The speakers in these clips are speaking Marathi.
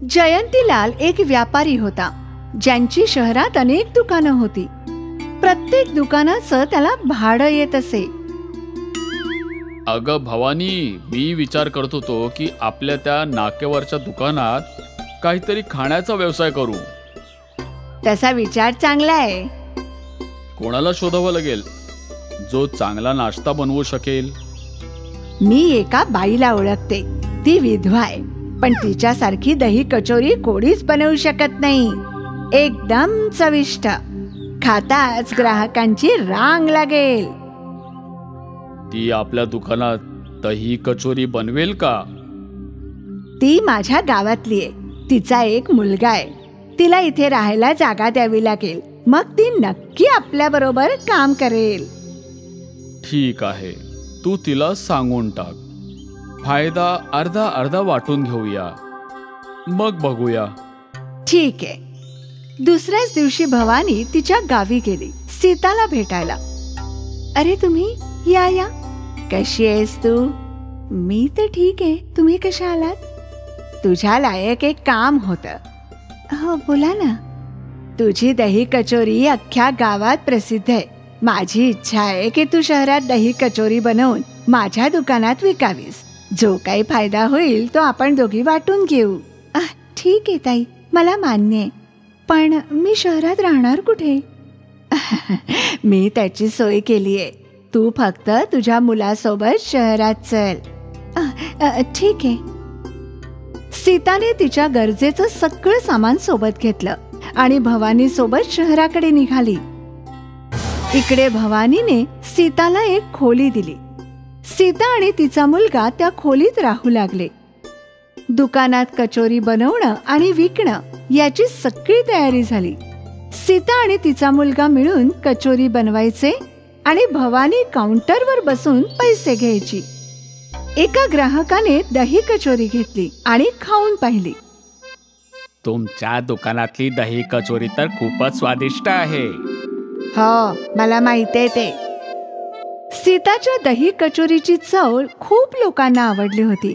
जयंतीलाल एक व्यापारी होता, ज्यांची शहरात अनेक दुकानं होती. प्रत्येक दुकानाचं त्याला भाडं येत असे. अगं भवानी, मी विचार करत होतो की आपल्या त्या नाक्यावरच्या दुकानात काहीतरी खाण्याचा व्यवसाय करू. तसा विचार चांगला आहे. कोणाला शोधावं लागेल जो चांगला नाश्ता बनवू शकेल? मी एका बाईला ओळखते. ती विधवा आहे, पण तिच्यासारखी दही कचोरी कोणीच बनवू शकत नाही. एकदम चविष्ट, खाताच ग्राहकांची रांग लागेल. ती आपल्या दुकानात दही कचोरी बनवेल का? ती माझ्या गावातली आहे. तिचा एक मुलगा आहे. तिला इथे राहायला जागा द्यावी लागेल, मग ती नक्की आपल्या बरोबर काम करेल. ठीक आहे, तू तिला सांगून टाक. फायदा अर्धा अर्धा वाटून घेऊया, मग बघूया. ठीक आहे. दुसऱ्याच दिवशी भवानी तिच्या गावी गेली सीताला भेटायला. अरे तुम्ही या या, कशी आहेस तू? मी तर ठीक आहे, तुम्ही कशा आलात? तुझ्या लायक एक काम होतं. हो बोला ना. तुझी दही कचोरी अख्ख्या गावात प्रसिद्ध आहे. माझी इच्छा आहे की तू शहरात दही कचोरी बनवून माझ्या दुकानात विकावीस. जो काही फायदा होईल तो आपण दोघी वाटून घेऊ. ठीक आहे ताई, मला मान्य आहे, पण मी शहरात राहणार कुठे? मी त्याची सोय केली आहे. तू फक्त तुझ्या मुलासोबत शहरात चल. ठीक आहे. सीताने तिच्या गरजेचं सगळं सामान सोबत घेतलं आणि भवानी सोबत शहराकडे निघाली. इकडे भवानीने सीताला एक खोली दिली. सीता आणि तिचा मुलगा त्या खोलीत राहू लागले. दुकानात कचोरी बनवणं आणि विकणं याची सगळी तयारी झाली. सीता आणि तिचा मुलगा मिळून कचोरी बनवायचे आणि भवानी काउंटरवर बसून पैसे घ्यायची. एका ग्राहकाने दही कचोरी घेतली आणि खाऊन पाहिली. तुमच्या दुकानातली दही कचोरी तर खूपच स्वादिष्ट आहे. हो, मला माहिती आहे ते. सीताच्या दही कचोरीची चव खूप लोकांना आवडली होती.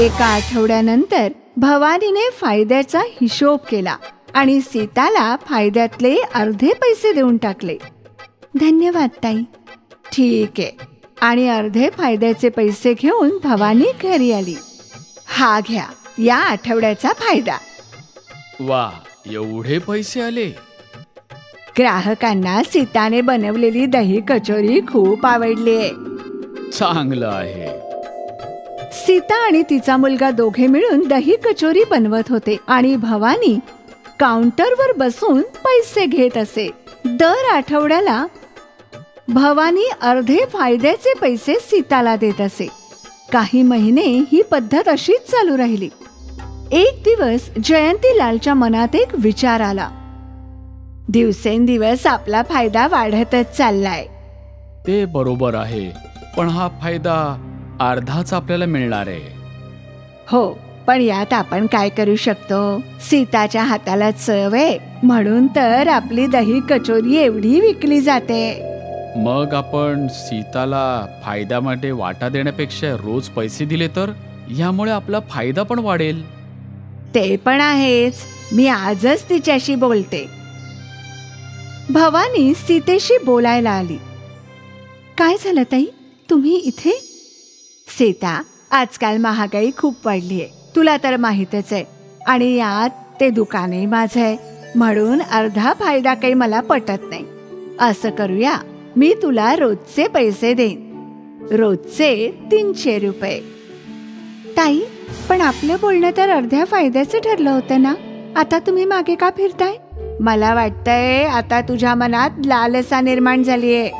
एका आठवड्यानंतर भवानीने फायद्याचा हिशोब केला आणि सीताला फायद्यातले अर्धे पैसे देऊन टाकले. धन्यवाद ताई. ठीक आहे. आणि अर्धे फायद्याचे पैसे घेऊन भवानी घरी आली. हा घ्या या आठवड्याचा फायदा. वा, एवढे पैसे आले? ग्राहकांना सीताने बनवलेली दही कचोरी खूप आवडली. चांगलं आहे. सीता आणि तिचा मुलगा दोघे मिळून दही कचोरी बनवत होते आणि भवानी काउंटरवर बसून पैसे घेत असे. दर आठवड्याला भवानी अर्धे फायद्याचे पैसे सीताला देत असे. काही महिने ही पद्धत अशीच चालू राहिली. एक दिवस जयंतीलालच्या मनात एक विचार आला. दिवसेंदिवस आपला फायदा वाढतच चाललाय. ते बरोबर आहे, पण हा फायदा अर्धाच आपल्याला मिळणार आहे. हो, पण यात आपण काय करू शकतो? सीताच्या हाताला चव आहे म्हणून तर आपली दही कचोरी एवढी विकली जाते. मग आपण सीताला फायद्यामध्ये वाटा देण्यापेक्षा रोज पैसे दिले तर यामुळे आपला फायदा पण वाढेल. ते पण आहेच. मी आजच तिच्याशी बोलते. भवानी सीतेशी बोलायला आली. काय झालं ताई, तुम्ही इथे? सीता, आजकाल महागाई खूप वाढली आहे, तुला तर माहीतच आहे. आणि यात ते दुकानही माझं आहे, म्हणून अर्धा फायदा काही मला पटत नाही. असं करूया, मी तुला रोजचे पैसे देईन. रोजचे 300 रुपये. ताई, पण आपलं बोलणं तर अर्ध्या फायद्याचं ठरलं होतं ना. आता तुम्ही मागे का फिरताय? मला वाटतंय आता तुझ्या मनात लालसा निर्माण झालीये.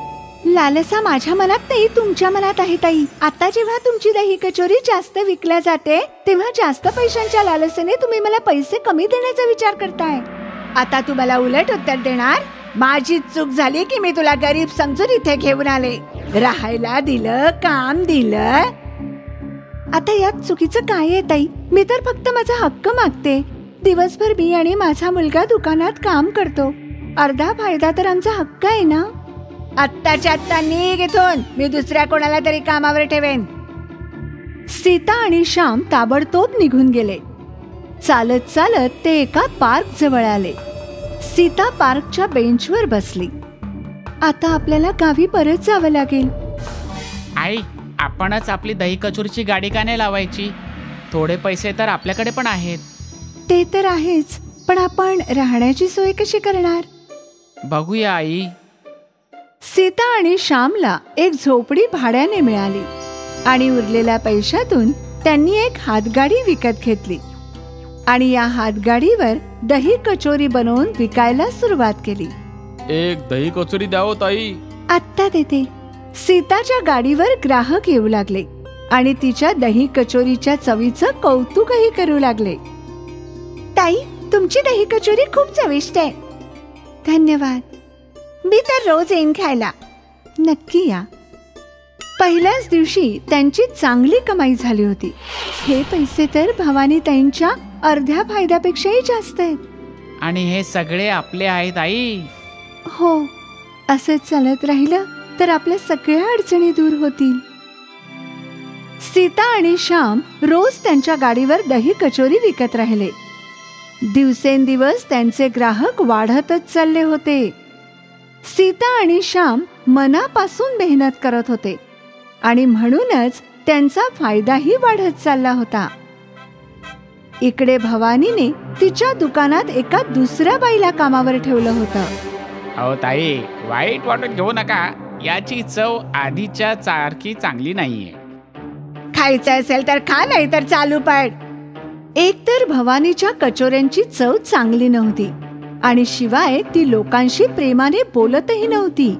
लालसा माझ्या मनात नाही, तुमच्या मनात आहे ताई. आता जेव्हा तुमची दही कचोरी जास्त विकल्या जाते तेव्हा जास्त पैशांच्या लालसेने तुम्ही मला पैसे कमी देण्याचा विचार करताय. आता तू मला उलट उत्तर देणार? माझी चूक झाली की मी तुला गरीब समजून इथे घेऊन आले, राहायला दिलं, काम दिलं. आता यात चुकीचं काय आहे ताई? मी तर फक्त माझा हक्क मागते. दिवसभर मी आणि माझा मुलगा दुकानात काम करतो. अर्धा फायदा तर आमचा हक्क आहे ना. आत्ताच्या आत्ता निघ इथून, मी दुसऱ्या कोणाला तरी कामावर ठेवेन. सीता आणि श्याम ताबडतोब निघून गेले. चालत चालत ते एका पार्क जवळ आले. सीता पार्कच्या बेंचवर बसली. आता आपल्याला गावी परत जावं लागेल. आई, आपणच आपली दही कचोरीची गाडी का नाही लावायची? थोडे पैसे तर आपल्याकडे पण आहेत. ते तर आहेच, पण आपण राहण्याची सोय कशी करणार? बघूया आई. सीता आणि श्यामला एक झोपडी भाड्याने मिळाली आणि उरलेल्या पैशातून त्यांनी एक हातगाडी विकत घेतली आणि या हातगाडीवर दही कचोरी बनवून विकायला सुरुवात केली. एक दही कचोरी द्या हो ताई. आत्ता देते. सीताच्या गाडीवर ग्राहक येऊ लागले आणि तिच्या दही कचोरीच्या चवीचं कौतुकही करू लागले. ताई, तुमची दही कचोरी खूप चविष्ट आहे. धन्यवाद. मी तर रोज येईन खायला. नक्की या. पहिल्याच दिवशी त्यांची चांगली कमाई झाली होती. हे पैसे तर भवानी ताईंच्या अर्ध्या फायद्यापेक्षाही जास्त आहेत. आणि हे सगळे आपले आहेत आई. हो, असंच चालत राहिलं तर आपल्या सगळ्या अडचणी दूर होतील. सीता आणि श्याम रोज त्यांच्या गाडीवर दही कचोरी विकत राहिले. दिवसेंदिवस त्यांचे ग्राहक वाढतच चालले होते. सीता आणि श्याम मनापासून मेहनत करत होते आणि म्हणूनच त्यांचा फायदाही वाढत चालला होता. इकडे भवानीने तिच्या दुकानात एका दुसऱ्या बाईला कामावर ठेवलं होतं. अहो ताई, वाईट वाटून घेऊ नका. याची चव आधीच्या सारखी चांगली नाहीये. खायचं असेल तर खा, नाही तर चालू पड. एकतर भवानीच्या कचोऱ्यांची चव चांगली नव्हती आणि शिवाय ती लोकांशी प्रेमाने बोलतही नव्हती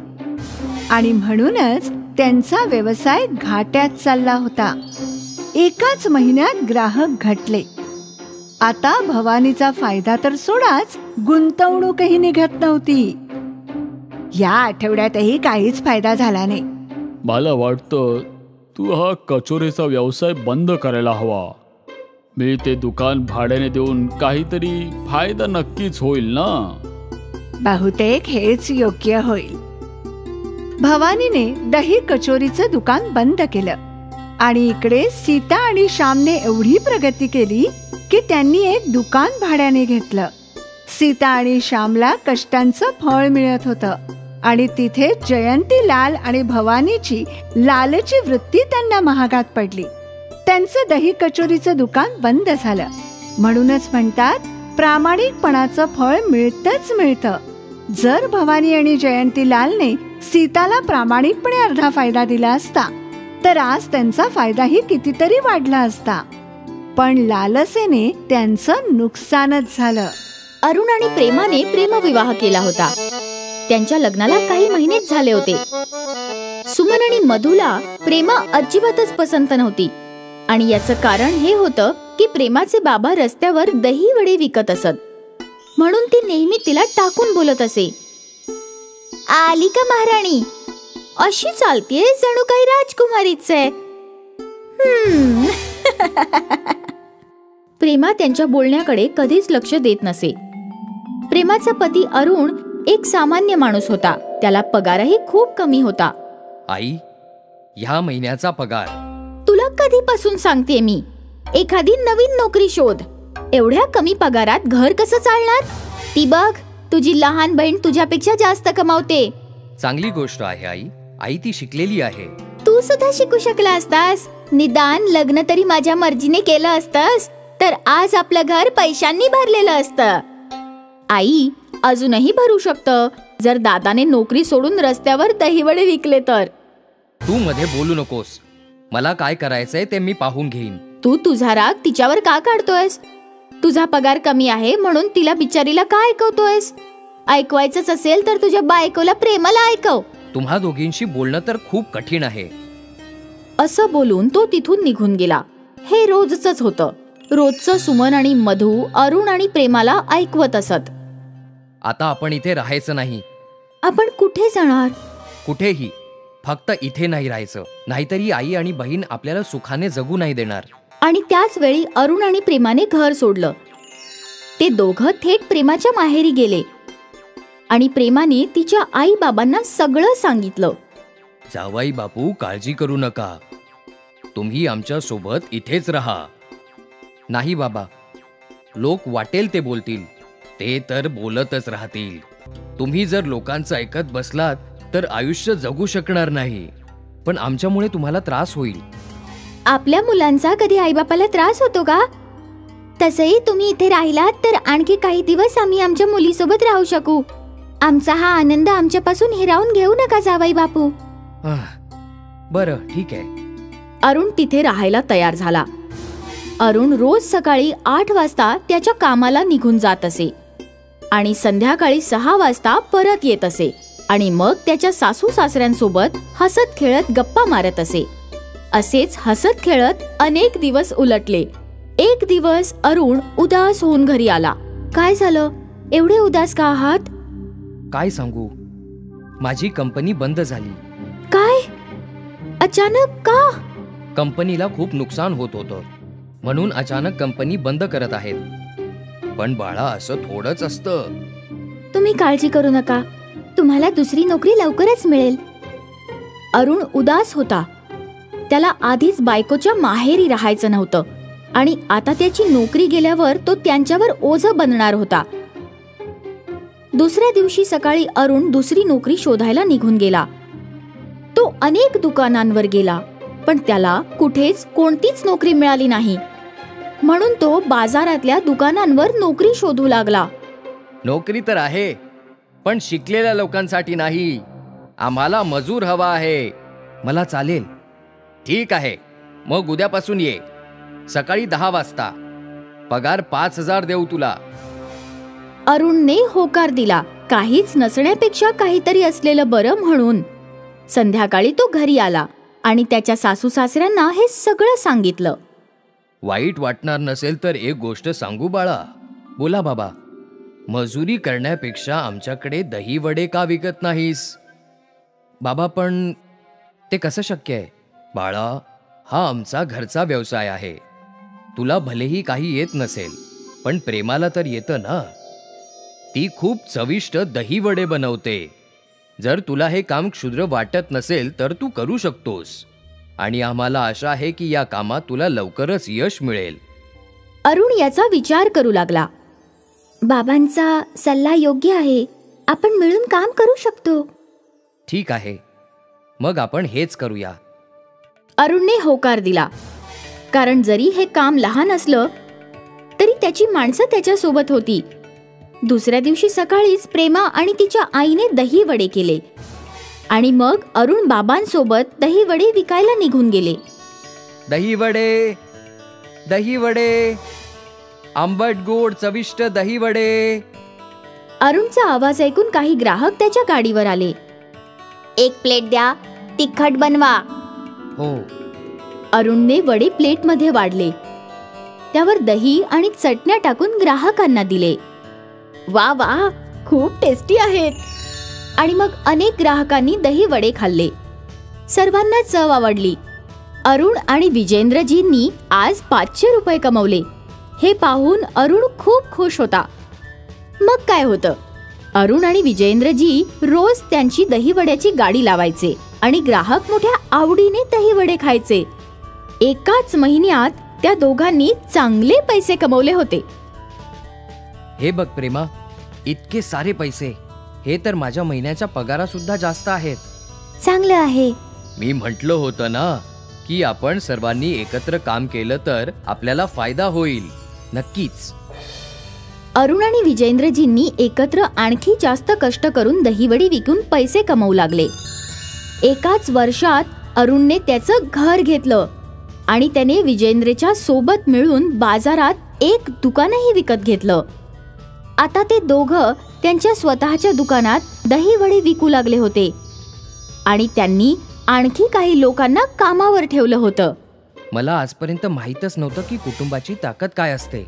आणि म्हणूनच त्यांचा व्यवसाय घाट्यात चालला होता. एकाच महिन्यात ग्राहक घटले. आता भवानीचा फायदा तर सोडाच, गुंतवणूकही निघत नव्हती. या आठवड्यातही काहीच फायदा झाला नाही. मला वाटतं तू हा कचोरीचा व्यवसाय बंद करायला हवा. मी ते दुकान भाड्याने देऊन काहीतरी फायदा नक्कीच होईल ना. बहुतेक हेच योग्य होईल. भवानीने दही कचोरीचं दुकान बंद केलं आणि इकडे सीता आणि श्यामने एवढी प्रगती केली की त्यांनी एक दुकान भाड्याने घेतलं. सीता आणि श्यामला कष्टांचं फळ मिळत होतं आणि तिथे जयंतीलाल आणि भवानीची लालची वृत्ती त्यांना महागात पडली. त्यांचं दही कचोरीचं दुकान बंद झालं. म्हणूनच म्हणतात, प्रामाणिकपणाचं फळ मिळतच मिळतं. जर भवानी आणि जयंतीलालने सीताला प्रामाणिकपणे अर्धा फायदा दिला असता तर आज त्यांचा फायदाही कितीतरी वाढला असता. पण लालसेने त्यांचं नुकसानच झालं. अरुण आणि प्रेमाने प्रेमविवाह केला होता. त्यांच्या लग्नाला काही महिनेच झाले होते. सुमन आणि मधुला प्रेमा अजिबातच पसंत नव्हती आणि याचं कारण हे होतं की प्रेमाचे बाबा रस्त्यावर दही वडे विकत असत. म्हणून ती नेहमी तिला टाकून बोलत असे. आली का महाराणी? अशी चालतीये जणू काही राजकुमारीच आहे. प्रेमा त्यांच्या बोलण्याकडे कधीच लक्ष देत नसे. प्रेमाचा पती अरुण एक सामान्य माणूस होता. त्याला पगारही खूप कमी होता. आई, ह्या महिन्याचा पगार. तुला कधीपासून सांगते मी, एखादी नवीन नोकरी शोध. एवढ्या कमी पगारात घर कसं चालणार? ती बघ, तुझी लहान बहीण तुझ्यापेक्षा जास्त कमावते. चांगली गोष्ट आहे आई. आई ती शिकलेली आहे. तू सुद्धा शिकू शकला असतास. निदान लग्न तरी माझ्या मर्जीने केलं असतंस तर आज आपलं घर पैशांनी भरलेलं असतं. आई, अजूनही भरू शकतं जर दादाने नोकरी सोडून रस्त्यावर दहीवडे विकले तर. तू मध्ये बोलू नकोस. मला काय करायचंय ते मी पाहून घेईन. तू तुझा राग तिच्यावर का काढतोयस? तुझा पगार कमी आहे म्हणून तिला बिचारीला का ऐकवतोयस? ऐकवायचंच असेल तर तुझ्या बायकोला प्रेमाला ऐकव. तुम्हा दोघींशी बोलणं तर खूप कठीण आहे. असं बोलून तो तिथून निघून गेला. हे रोजच होतं. रोजचं सुमन आणि मधु अरुण आणि प्रेमाला ऐकवत असत. आता आपण इथे राहायचं नाही. आपण कुठे जाणार? कुठेही, फक्त इथे नाही राहायचं. नाहीतरी आई आणि बहीण आपल्याला सुखाने जगू नाही देणार. आणि त्याच वेळी अरुण आणि प्रेमाने घर सोडलं. ते दोघं थेट प्रेमाच्या माहेरी गेले आणि प्रेमाने तिच्या आई बाबांना सगळं सांगितलं. जावाई बापू, काळजी करू नका. तुम्ही आमच्या सोबत इथेच राहा. नाही बाबा, लोक वाटेल ते बोलतील, ते तर बोलतच राहतील. तुम्ही जर लोकांचं ऐकत बसलात तर आयुष्य जगू शकणार नाही. पण आमच्यामुळे तुम्हाला त्रास होईल. आपल्या मुलांचा कधी आईबापाला त्रास होतो का? तसंही तुम्ही इथे राहिलात तर आणखी काही दिवस आम्ही आमच्या मुलीसोबत राहू शकू. आमचा हा आनंद आमच्यापासून हिरावून घेऊ नका जावई बापू. बरं, ठीक आहे. अरुण तिथे राहायला तयार झाला. अरुण रोज सकाळी 8 वाजता त्याच्या कामाला निघून जात असे आणि संध्याकाळी 6 वाजता परत येत असे आणि मग त्याच्या सासू सासऱ्यांसोबत हसत खेळत गप्पा मारत असे. असेच हसत खेळत अनेक दिवस उलटले. एक दिवस अरुण उदास होऊन घरी आला. काय झालं? एवढे उदास का आहात? काय सांगू, माझी कंपनी बंद झाली. काय? अचानक का? कंपनीला खूप नुकसान होत होतं, म्हणून अचानक कंपनी बंद करत आहेत. पण बाळा, असं थोडंच असतं. तुम्ही काळजी करू नका, तुम्हाला दुसरी नोकरी लवकरच मिळेल. अरुण उदास होता. त्याला आधीच बायकोच्या माहेरी राहायचं नव्हतं आणि आता त्याची नोकरी गेल्यावर तो त्यांच्यावर ओझं बनणार होता. दुसऱ्या दिवशी सकाळी अरुण दुसरी नोकरी शोधायला निघून गेला. तो अनेक दुकानांवर गेला, पण त्याला कुठेच कोणतीच नोकरी मिळाली नाही. म्हणून तो बाजारातल्या दुकानांवर नोकरी शोधू लागला. नोकरी तर आहे, पण शिकलेल्या लोकांसाठी नाही. आम्हाला मजूर हवा आहे. मला चालेल. ठीक आहे, मग उद्यापासून ये. सकाळी 10 वाजता. पगार 5,000 देऊ तुला. अरुणने होकार दिला. काहीच नसण्यापेक्षा काहीतरी असलेलं बरं म्हणून. संध्याकाळी तो घरी आला आणि त्याच्या सासू सासऱ्यांना हे सगळं सांगितलं. वाईट वाटणार नसेल तर एक गोष्ट सांगू बाळा. बोला बाबा. मजुरी करण्यापेक्षा आमच्याकडे दही वडे का विकत नाहीस? बाबा, पण ते कसं शक्य आहे? बाळा, हा आमचा घरचा व्यवसाय आहे. तुला भलेही काही येत नसेल, पण प्रेमाला तर येतं ना. ती खूप चविष्ट दही वडे बनवते. जर तुला हे काम क्षुद्र वाटत नसेल तर तू करू शकतोस आणि आम्हाला आशा आहे की या कामात तुला लवकरच यश मिळेल. अरुण याचा विचार करू लागला. बाबांचा सल्ला योग्य आहे. आपण मिळून काम करू शकतो. ठीक आहे, मग आपण हेच करूया. अरुणने होकार दिला. कारण जरी हे काम लहान असलं तरी त्याची माणसं त्याच्या सोबत होती. दुसऱ्या दिवशी सकाळीच प्रेमा आणि तिच्या आईने दही वडे केले आणि मग अरुण बाबांसोबत दही वडे विकायला निघून गेले. दही वडे, दही वडे, आंबट गोड चविष्ट दही वडे. अरुणचा आवाज ऐकून काही ग्राहक त्याच्या गाडीवर आले. 1 प्लेट द्या, तिखट बनवा. हो. अरुणने वडे प्लेटमध्ये वाढले. त्यावर दही आणि चटण्या टाकून ग्राहकांना दिले. वा वा, खूप टेस्टी आहेत. आणि मग अनेक ग्राहकांनी दही वडे खाल्ले. सर्वांना चव आवडली. अरुण आणि विजेंद्रजींनी आज 500 रुपये कमवले. हे पाहून अरुण खूप खुश होता. मग काय होतं, अरुण आणि विजेंद्रजी रोज त्यांची दहीवड्याची गाडी लावायचे आणि ग्राहक मोठ्या आवडीने दहीवडे खायचे. एकाच महिन्यात त्या दोघांनी चांगले पैसे कमवले होते. हे बघ प्रेमा, इतके सारे पैसे. हे तर माझ्या महिन्याच्या पगारासुद्धा जास्त आहेत. चांगलं आहे. मी म्हटलं होतं ना की आपण सर्वांनी एकत्र काम केलं तर आपल्याला फायदा होईल. नक्कीच. अरुण आणि विजेंद्रजींनी एकत्र आणखी जास्त कष्ट करून दहीवडी विकून पैसे कमवू लागले. एकाच वर्षात अरुणने त्याचं घर घेतलं आणि त्याने विजेंद्रच्या सोबत मिळून बाजारात एक दुकानही विकत घेतलं. आता ते दोघं त्यांच्या स्वतःच्या दुकानात दहीवडे विकू लागले होते आणि त्यांनी आणखी काही लोकांना कामावर ठेवलं होतं. मला आजपर्यंत माहीतच नव्हतं की कुटुंबाची ताकद काय असते.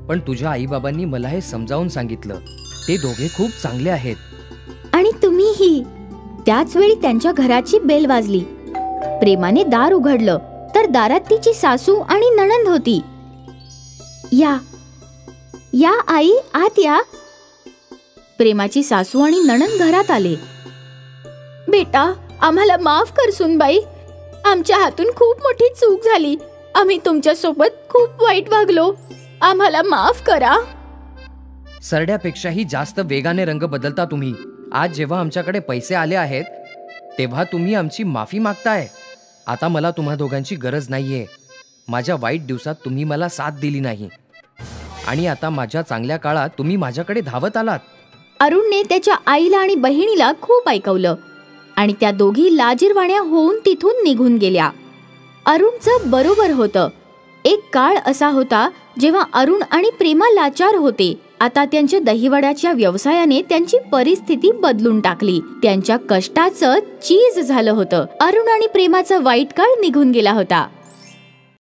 पण तुझ्या आईबाबांनी मला हे समजावून सांगितलं. ते दोघे खूप चांगले आहेत. आणि तुम्हीही. त्याच वेळी त्यांच्या घराची बेल वाजली. प्रेमाने दार उघडलं तर दारात तिची सासू आणि नणंद होती. या या आई, आत या. प्रेमाची सासू आणि नणंद घरात आले. बेटा, आम्हाला माफ कर सुनबाई. आमच्या हातून खूप मोठी चूक झाली. आम्ही तुमच्या सोबत खूप वाईट वागलो. आम्हाला माफ करा. सरड्यापेक्षाही जास्त वेगाने रंग बदलता तुम्ही. आज जेव्हा आमच्याकडे पैसे आले आहेत तेव्हा तुम्ही आमची माफी मागताय. आता मला तुम्हा दोघांची गरज नाहीये. माझ्या वाईट दिवसात तुम्ही मला साथ दिली नाही आणि आता माझ्या चांगल्या काळात तुम्ही माझ्याकडे धावत आलात. अरुणने त्याच्या आईला आणि बहिणीला खूप ऐकवलं आणि त्या दोघी लाजिरवाण्या होऊन तिथून निघून गेल्या. अरुणचं बरोबर होतं. एक काळ असा होता जेव्हा अरुण आणि प्रेमा लाचार होते. आता त्यांच्या दहीवड्याच्या व्यवसायाने त्यांची परिस्थिती बदलून टाकली. त्यांच्या कष्टाचं चीज झालं होतं. अरुण आणि प्रेमाचा वाईट काळ निघून गेला होता.